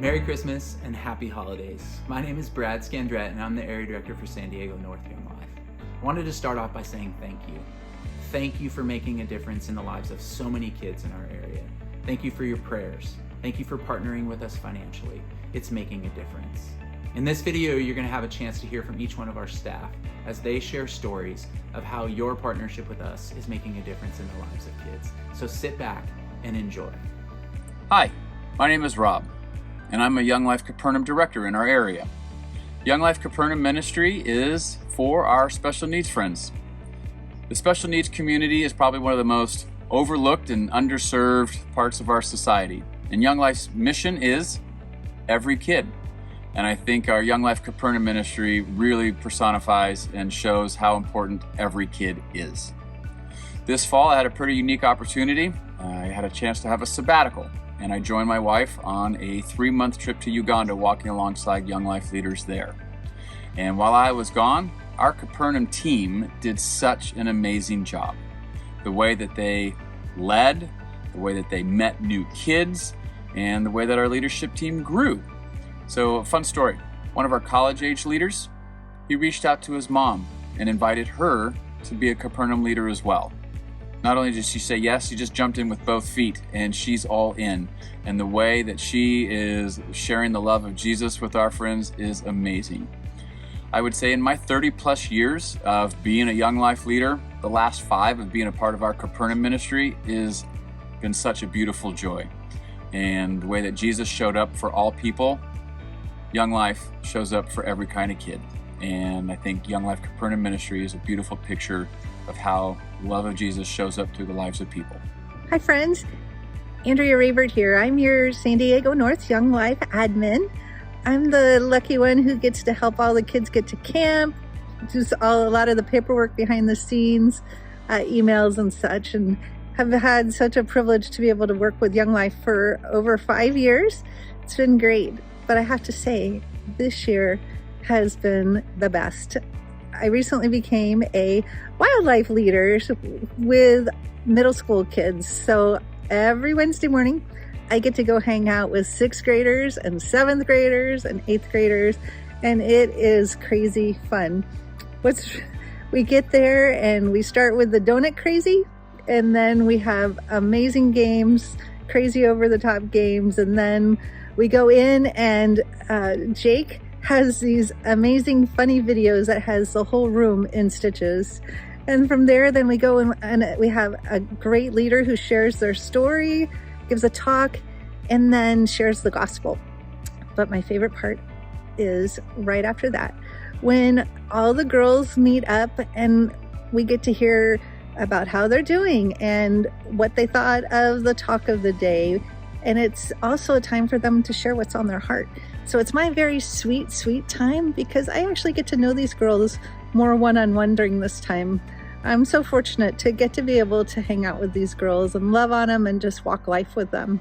Merry Christmas and Happy Holidays. My name is Brad Scandrett and I'm the Area Director for San Diego North Young Life. I wanted to start off by saying thank you. Thank you for making a difference in the lives of so many kids in our area. Thank you for your prayers. Thank you for partnering with us financially. It's making a difference. In this video, you're going to have a chance to hear from each one of our staff as they share stories of how your partnership with us is making a difference in the lives of kids. So sit back and enjoy. Hi, my name is Rob, and I'm a Young Life Capernaum director in our area. Young Life Capernaum Ministry is for our special needs friends. The special needs community is probably one of the most overlooked and underserved parts of our society. And Young Life's mission is every kid. And I think our Young Life Capernaum Ministry really personifies and shows how important every kid is. This fall, I had a pretty unique opportunity. I had a chance to have a sabbatical, and I joined my wife on a 3-month trip to Uganda, walking alongside Young Life leaders there. And while I was gone, our Capernaum team did such an amazing job. The way that they led, the way that they met new kids, and the way that our leadership team grew. So, a fun story. One of our college-age leaders, he reached out to his mom and invited her to be a Capernaum leader as well. Not only did she say yes, she just jumped in with both feet, and she's all in. And the way that she is sharing the love of Jesus with our friends is amazing. I would say in my 30+ years of being a Young Life leader, the last 5 of being a part of our Capernaum ministry has been such a beautiful joy. And the way that Jesus showed up for all people, Young Life shows up for every kind of kid. And I think Young Life Capernaum ministry is a beautiful picture of how the love of Jesus shows up through the lives of people. Hi friends, Andrea Rayburn here. I'm your San Diego North Young Life admin. I'm the lucky one who gets to help all the kids get to camp, do a lot of the paperwork behind the scenes, emails and such, and have had such a privilege to be able to work with Young Life for over 5 years. It's been great, but I have to say, this year has been the best. I recently became a wildlife leader with middle school kids. So every Wednesday morning, I get to go hang out with 6th graders and 7th graders and 8th graders, and it is crazy fun. We get there and we start with the donut crazy, and then we have amazing games, crazy over the top games, and then we go in and Jake has these amazing funny videos that has the whole room in stitches. And from there, then we go and we have a great leader who shares their story, gives a talk, and then shares the gospel. But my favorite part is right after that, when all the girls meet up and we get to hear about how they're doing and what they thought of the talk of the day. And it's also a time for them to share what's on their heart. So it's my very sweet, sweet time because I actually get to know these girls more one-on-one during this time. I'm so fortunate to get to be able to hang out with these girls and love on them and just walk life with them.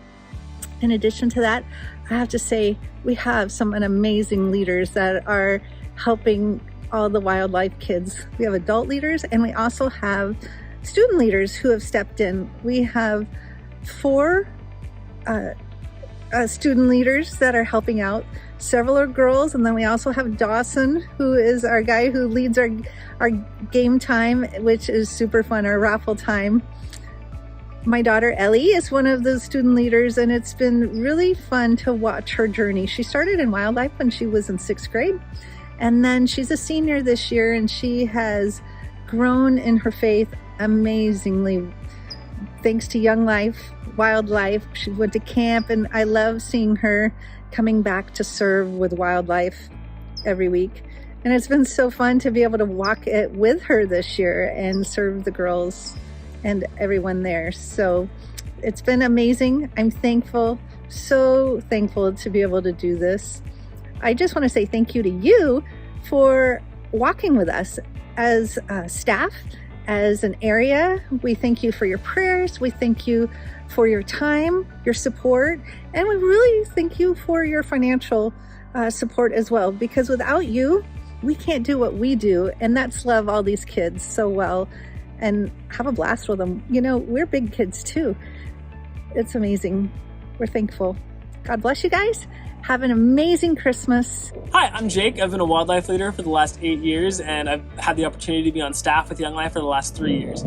In addition to that, I have to say we have some amazing leaders that are helping all the wildlife kids. We have adult leaders and we also have student leaders who have stepped in. We have 4 student leaders that are helping out. Several are girls, and then we also have Dawson, who is our guy who leads our game time, which is super fun, our raffle time. My daughter Ellie is one of the student leaders, and it's been really fun to watch her journey. She started in wildlife when she was in 6th grade, and then she's a senior this year, and she has grown in her faith amazingly. Thanks to Young Life, Wildlife, she went to camp, and I love seeing her coming back to serve with wildlife every week. And it's been so fun to be able to walk it with her this year and serve the girls and everyone there. So it's been amazing. I'm thankful, so thankful to be able to do this. I just want to say thank you to you for walking with us as staff, as an area. We thank you for your prayers. We thank you for your time, your support, and we really thank you for your financial support as well, because without you, we can't do what we do, and that's love all these kids so well and have a blast with them. You know, we're big kids too. It's amazing. We're thankful. God bless you guys. Have an amazing Christmas. Hi, I'm Jake. I've been a wildlife leader for the last 8 years, and I've had the opportunity to be on staff with Young Life for the last 3 years.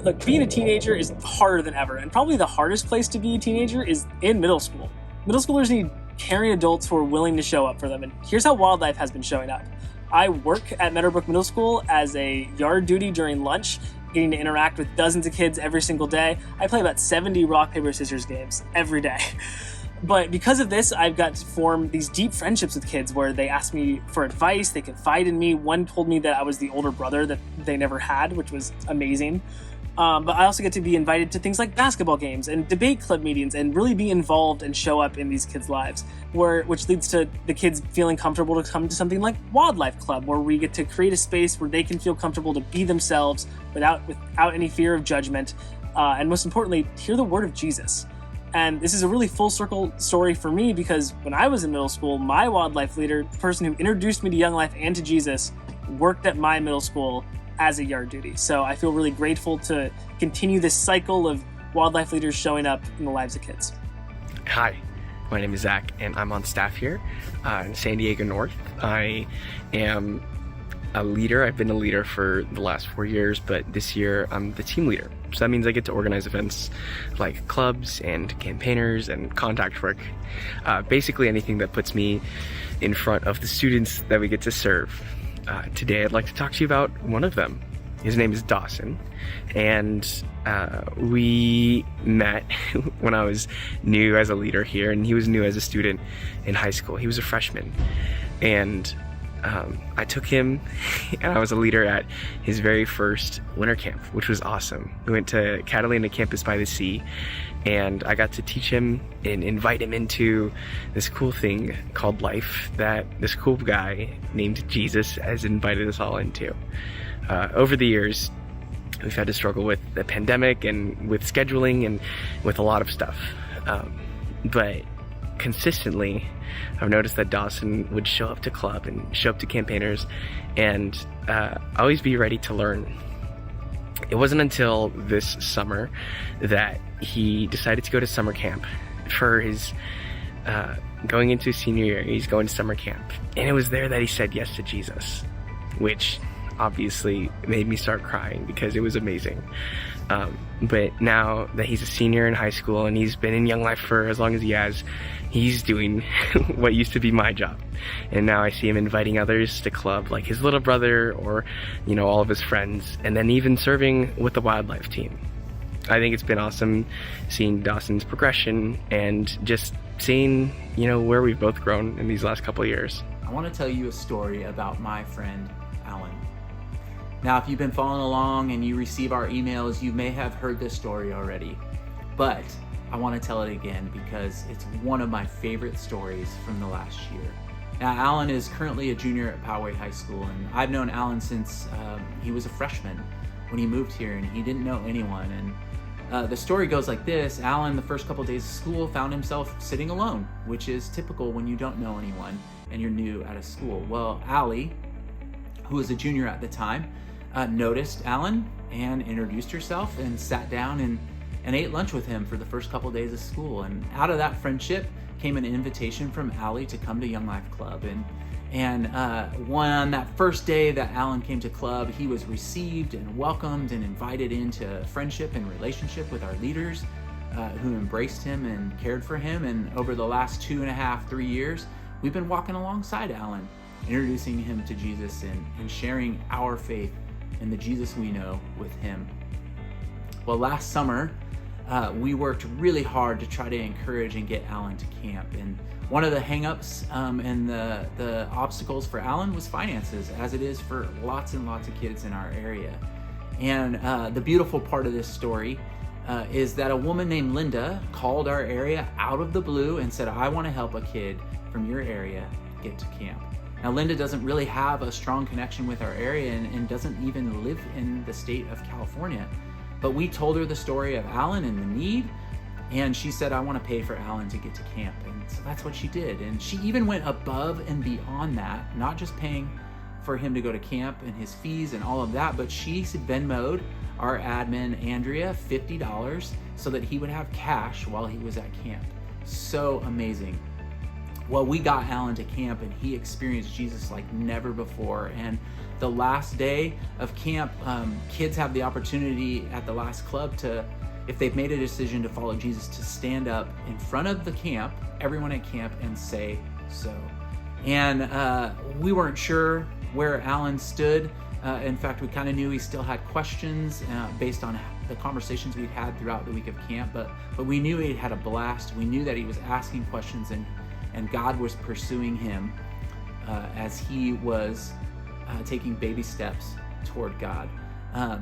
Look, being a teenager is harder than ever, and probably the hardest place to be a teenager is in middle school. Middle schoolers need caring adults who are willing to show up for them, and here's how Wildlife has been showing up. I work at Meadowbrook Middle School as a yard duty during lunch, getting to interact with dozens of kids every single day. I play about 70 rock, paper, scissors games every day. But because of this, I've got to form these deep friendships with kids where they ask me for advice, they confide in me. One told me that I was the older brother that they never had, which was amazing. But I also get to be invited to things like basketball games and debate club meetings and really be involved and show up in these kids' lives, which leads to the kids feeling comfortable to come to something like Wildlife Club, where we get to create a space where they can feel comfortable to be themselves without any fear of judgment, and most importantly, hear the word of Jesus. And this is a really full circle story for me because when I was in middle school, my wildlife leader, the person who introduced me to Young Life and to Jesus, worked at my middle school as a yard duty. So I feel really grateful to continue this cycle of wildlife leaders showing up in the lives of kids. Hi, my name is Zach and I'm on staff here in San Diego North. I am a leader. I've been a leader for the last 4 years, but this year I'm the team leader. So that means I get to organize events like clubs and campaigners and contact work. Basically anything that puts me in front of the students that we get to serve. Today I'd like to talk to you about one of them. His name is Dawson, and we met when I was new as a leader here, and he was new as a student in high school. He was a freshman, and I took him and I was a leader at his very first winter camp, which was awesome. We went to Catalina Campus by the Sea, and I got to teach him and invite him into this cool thing called life that this cool guy named Jesus has invited us all into. Over the years, we've had to struggle with the pandemic and with scheduling and with a lot of stuff. But consistently, I've noticed that Dawson would show up to club and show up to campaigners and always be ready to learn. It wasn't until this summer that he decided to go to summer camp for his going into his senior year. He's going to summer camp, and it was there that he said yes to Jesus, which obviously made me start crying because it was amazing. But now that he's a senior in high school and he's been in Young Life for as long as he has, he's doing what used to be my job. And now I see him inviting others to club, like his little brother or, all of his friends, and then even serving with the wildlife team. I think it's been awesome seeing Dawson's progression and just seeing, where we've both grown in these last couple of years. I want to tell you a story about my friend, Alan. Now, if you've been following along and you receive our emails, you may have heard this story already, but I want to tell it again because it's one of my favorite stories from the last year. Now, Alan is currently a junior at Poway High School, and I've known Alan since he was a freshman when he moved here, and he didn't know anyone. And the story goes like this. Alan, the first couple days of school, found himself sitting alone, which is typical when you don't know anyone and you're new at a school. Well, Allie, who was a junior at the time, noticed Alan and introduced herself and sat down and ate lunch with him for the first couple days of school. And out of that friendship came an invitation from Allie to come to Young Life Club. And on that first day that Alan came to club, he was received and welcomed and invited into friendship and relationship with our leaders who embraced him and cared for him. And over the last 2.5, 3 years, we've been walking alongside Alan, introducing him to Jesus and sharing our faith in the Jesus we know with him. Well, last summer, we worked really hard to try to encourage and get Alan to camp. And one of the hang-ups and the obstacles for Alan was finances, as it is for lots and lots of kids in our area. And the beautiful part of this story is that a woman named Linda called our area out of the blue and said, I want to help a kid from your area get to camp. Now, Linda doesn't really have a strong connection with our area and doesn't even live in the state of California. But we told her the story of Alan and the need, and she said, I want to pay for Alan to get to camp. And so that's what she did. And she even went above and beyond that, not just paying for him to go to camp and his fees and all of that, but she Venmo'd our admin, Andrea, $50 so that he would have cash while he was at camp. So amazing. Well, we got Alan to camp and he experienced Jesus like never before. And the last day of camp, kids have the opportunity at the last club to, if they've made a decision to follow Jesus, to stand up in front of the camp, everyone at camp, and say so. And we weren't sure where Alan stood. In fact, we kind of knew he still had questions based on the conversations we'd had throughout the week of camp, but we knew he had a blast. We knew that he was asking questions and God was pursuing him as he was taking baby steps toward God.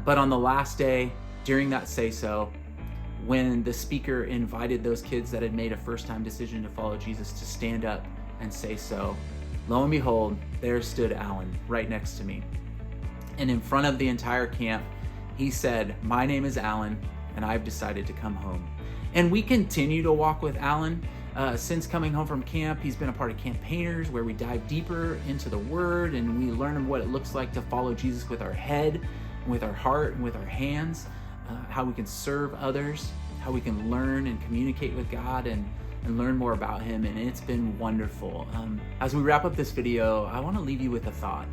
But on the last day, during that say-so, when the speaker invited those kids that had made a first-time decision to follow Jesus to stand up and say so, lo and behold, there stood Alan right next to me. And in front of the entire camp, he said, "My name is Alan, and I've decided to come home." And we continue to walk with Alan. Since coming home from camp, he's been a part of Camp Painters, where we dive deeper into the Word and we learn what it looks like to follow Jesus with our head, with our heart, and with our hands, how we can serve others, how we can learn and communicate with God and learn more about Him, and it's been wonderful. As we wrap up this video, I want to leave you with a thought.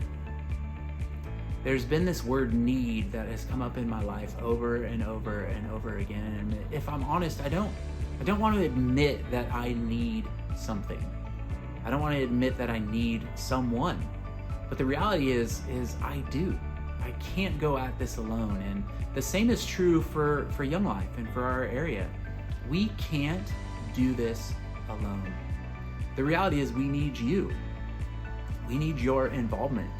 There's been this word need that has come up in my life over and over and over again, and if I'm honest, I don't want to admit that I need something. I don't want to admit that I need someone. But the reality is I do. I can't go at this alone. And the same is true for Young Life and for our area. We can't do this alone. The reality is we need you. We need your involvement.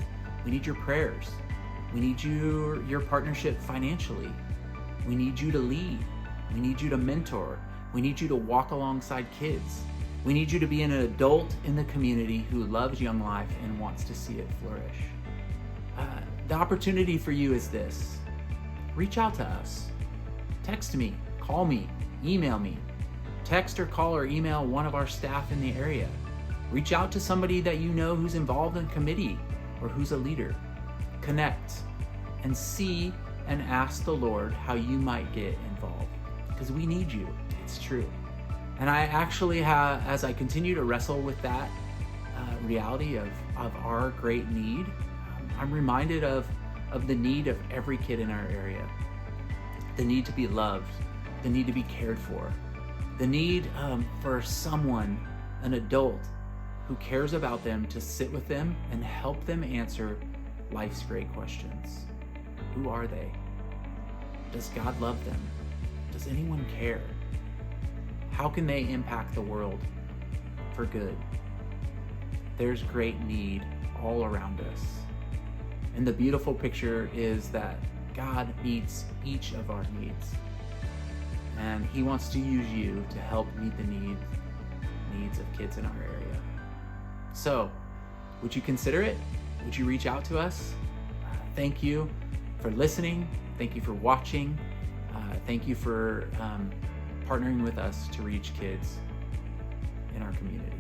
We need your prayers. We need your partnership financially. We need you to lead. We need you to mentor. We need you to walk alongside kids. We need you to be an adult in the community who loves Young Life and wants to see it flourish. The opportunity for you is this. Reach out to us. Text me, call me, email me. Text or call or email one of our staff in the area. Reach out to somebody that you know who's involved in committee or who's a leader. Connect and see and ask the Lord how you might get involved, because we need you. It's true. And I actually have, as I continue to wrestle with that reality of our great need, I'm reminded of the need of every kid in our area. The need to be loved, the need to be cared for, the need for someone, an adult, who cares about them, to sit with them and help them answer life's great questions. Who are they? Does God love them? Does anyone care? How can they impact the world for good? There's great need all around us. And the beautiful picture is that God meets each of our needs. And He wants to use you to help meet the needs of kids in our area. So, would you consider it? Would you reach out to us? Thank you for listening. Thank you for watching. Thank you for partnering with us to reach kids in our community.